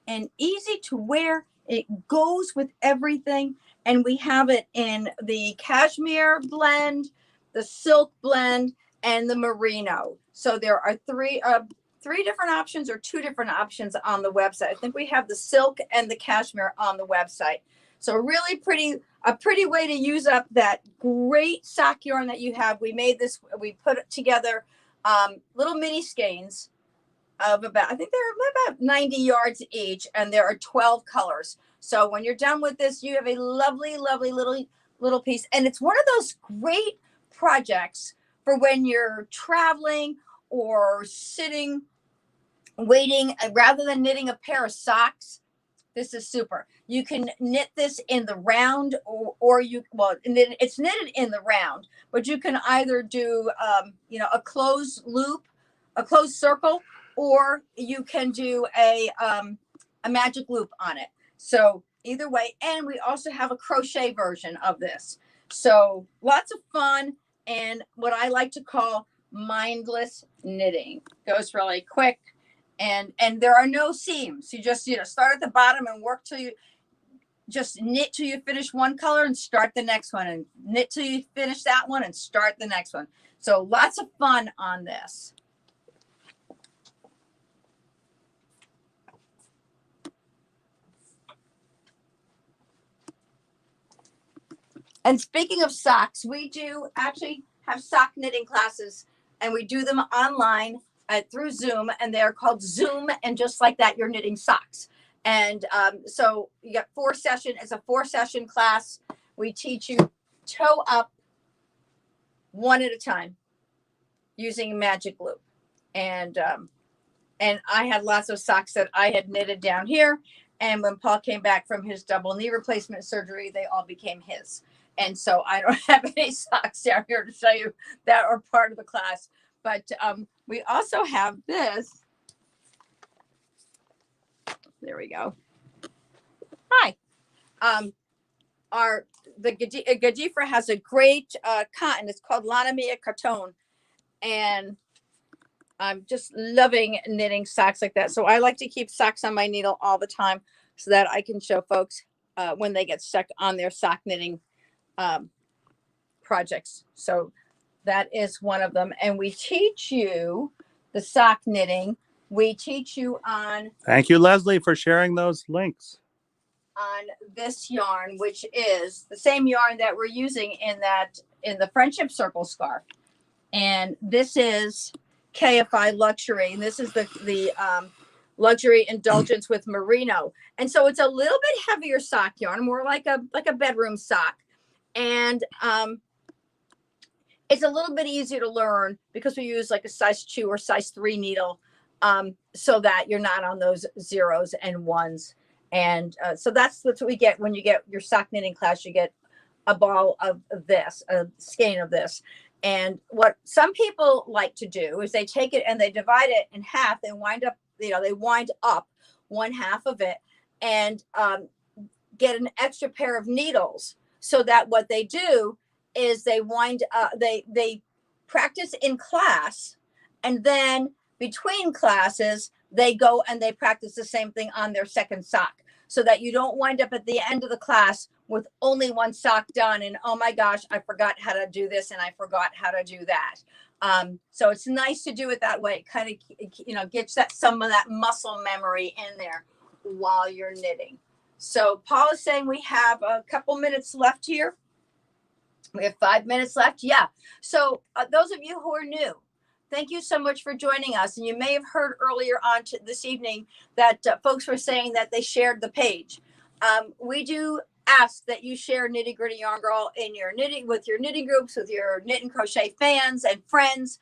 and easy to wear. It goes with everything. And we have it in the cashmere blend, the silk blend, and the merino. So there are three different options or two different options on the website. I think we have the silk and the cashmere on the website. So really a pretty way to use up that great sock yarn that you have. We made this, we put together little mini skeins of about, I think they're about 90 yards each, and there are 12 colors. So when you're done with this, you have a lovely, lovely little piece. And it's one of those great projects for when you're traveling or sitting, waiting, rather than knitting a pair of socks. This is super. You can knit this in the round, or it's knitted in the round, but you can either do, a closed loop, a closed circle, or you can do a magic loop on it. So either way, and we also have a crochet version of this. So lots of fun and what I like to call mindless knitting. Goes really quick. And there are no seams. You just, start at the bottom and work till you just knit till you finish one color and start the next one, and knit till you finish that one and start the next one. So lots of fun on this. And speaking of socks, we do actually have sock knitting classes, and we do them online through Zoom, and they're called Zoom, and just like that, you're knitting socks. And so you got 4 sessions. It's a 4-session class. We teach you toe up one at a time using magic loop. And I had lots of socks that I had knitted down here. And when Paul came back from his double knee replacement surgery, they all became his. And so I don't have any socks down here to show you that are part of the class. But we also have this. There we go. Hi. The Gadifa has a great cotton. It's called Lana Mia Cartone. And I'm just loving knitting socks like that. So I like to keep socks on my needle all the time so that I can show folks when they get stuck on their sock knitting projects. So that is one of them. And we teach you the sock knitting. We teach you on. Thank you, Leslie, for sharing those links. On this yarn, which is the same yarn that we're using in the Friendship Circle scarf. And this is KFI Luxury. And this is the luxury indulgence with merino. And so it's a little bit heavier sock yarn, more like a bedroom sock. And it's a little bit easier to learn because we use like a size 2 or size 3 needle, so that you're not on those 0s and 1s. And so that's what we get when you get your sock knitting class. You get a ball of this, a skein of this. And what some people like to do is they take it and they divide it in half. They wind up, they wind up one half of it and get an extra pair of needles, so that what they do is they wind up, they practice in class, and then between classes they go and they practice the same thing on their second sock, so that you don't wind up at the end of the class with only one sock done and, oh my gosh, I forgot how to do this and I forgot how to do that. So it's nice to do it that way. It kind of gets some of that muscle memory in there while you're knitting. So Paul is saying we have a couple minutes left here. We have 5 minutes left. Yeah. So those of you who are new, thank you so much for joining us. And you may have heard earlier on this evening that folks were saying that they shared the page. We do ask that you share Nitty Gritty Yarn Girl in your knitting, with your knitting groups, with your knit and crochet fans and friends,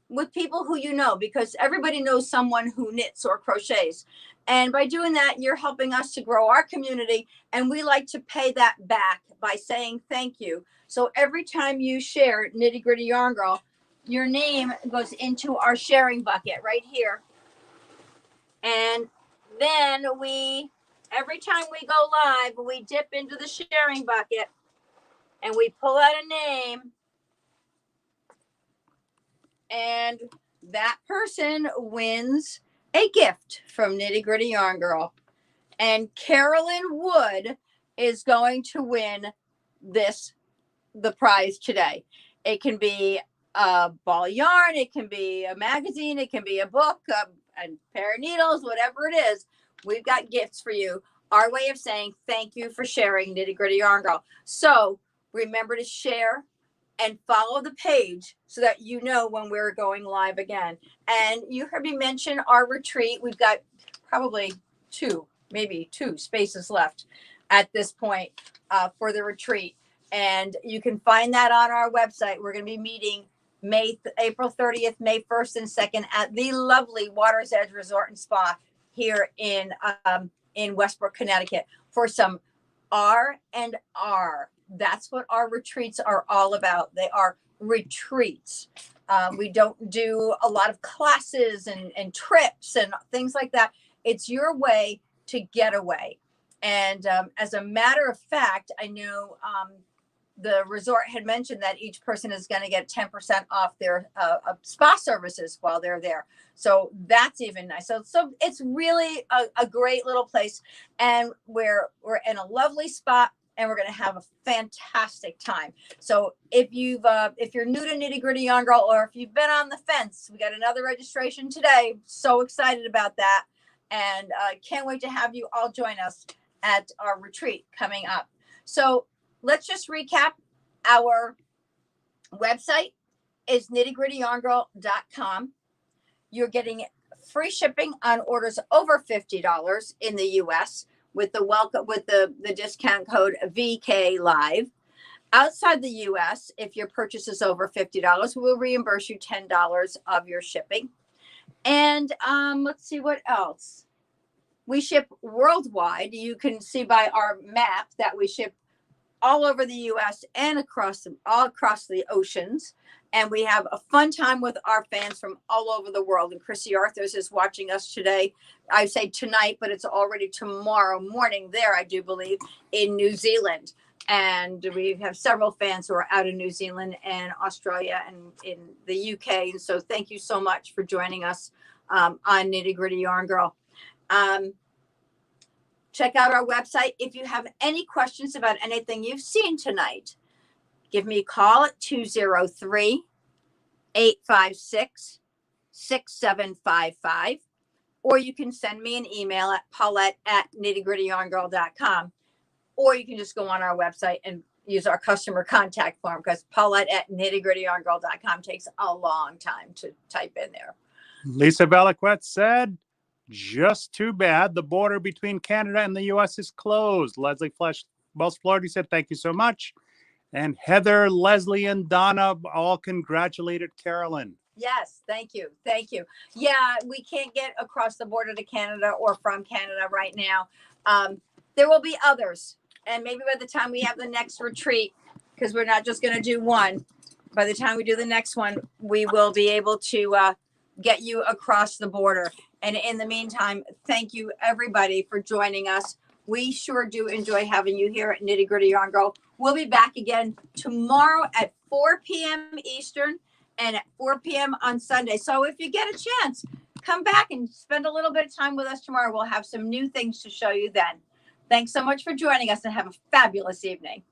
with people who you know, because everybody knows someone who knits or crochets. And by doing that, you're helping us to grow our community. And we like to pay that back by saying thank you. So every time you share Nitty Gritty Yarn Girl, your name goes into our sharing bucket right here. And then every time we go live, we dip into the sharing bucket and we pull out a name. And that person wins a gift from Nitty Gritty Yarn Girl. And Carolyn Wood is going to win the prize today. It can be a ball of yarn, it can be a magazine, it can be a book, a pair of needles, whatever it is. We've got gifts for you. Our way of saying thank you for sharing Nitty Gritty Yarn Girl. So remember to share and follow the page so that you know when we're going live again. And you heard me mention our retreat. We've got probably maybe two spaces left at this point for the retreat. And you can find that on our website. We're going to be meeting April 30th, May 1st and 2nd at the lovely Water's Edge Resort and Spa here in Westbrook, Connecticut for some R&R. That's what our retreats are all about. They are retreats. We don't do a lot of classes and trips and things like that. It's your way to get away. And as a matter of fact, I know the resort had mentioned that each person is going to get 10% off their spa services while they're there. So that's even nice. So it's really a great little place. And we're in a lovely spot. And we're going to have a fantastic time. So if you're new to Nitty Gritty Yarn Girl, or if you've been on the fence, we got another registration today. So excited about that. And can't wait to have you all join us at our retreat coming up. So let's just recap. Our website is nittygrittyyarngirl.com. You're getting free shipping on orders over $50 in the US. With the discount code VK Live. Outside the US, if your purchase is over $50, we'll reimburse you $10 of your shipping. And let's see what else. We ship worldwide. You can see by our map that we ship all over the US and all across the oceans. And we have a fun time with our fans from all over the world. And Chrissy Arthurs is watching us today. I say tonight, but it's already tomorrow morning there, I do believe, in New Zealand. And we have several fans who are out in New Zealand and Australia and in the UK. And so thank you so much for joining us on Nitty Gritty Yarn Girl. Check out our website. If you have any questions about anything you've seen tonight, give me a call at 203-856-6755, or you can send me an email at paulette@nittygrittyyarngirl.com, or you can just go on our website and use our customer contact form, because paulette@nittygrittyyarngirl.com takes a long time to type in there. Lisa Velaquette said, just too bad the border between Canada and the U.S. is closed. Leslie Wells Flaherty said, thank you so much. And Heather, Leslie, and Donna all congratulated Carolyn. Yes, thank you. Thank you. Yeah, we can't get across the border to Canada or from Canada right now. There will be others. And maybe by the time we have the next retreat, because we're not just going to do one, by the time we do the next one, we will be able to get you across the border. And in the meantime, thank you everybody for joining us. We sure do enjoy having you here at Nitty Gritty Yarn Girl. We'll be back again tomorrow at 4 p.m. Eastern and at 4 p.m. on Sunday. So if you get a chance, come back and spend a little bit of time with us tomorrow. We'll have some new things to show you then. Thanks so much for joining us and have a fabulous evening.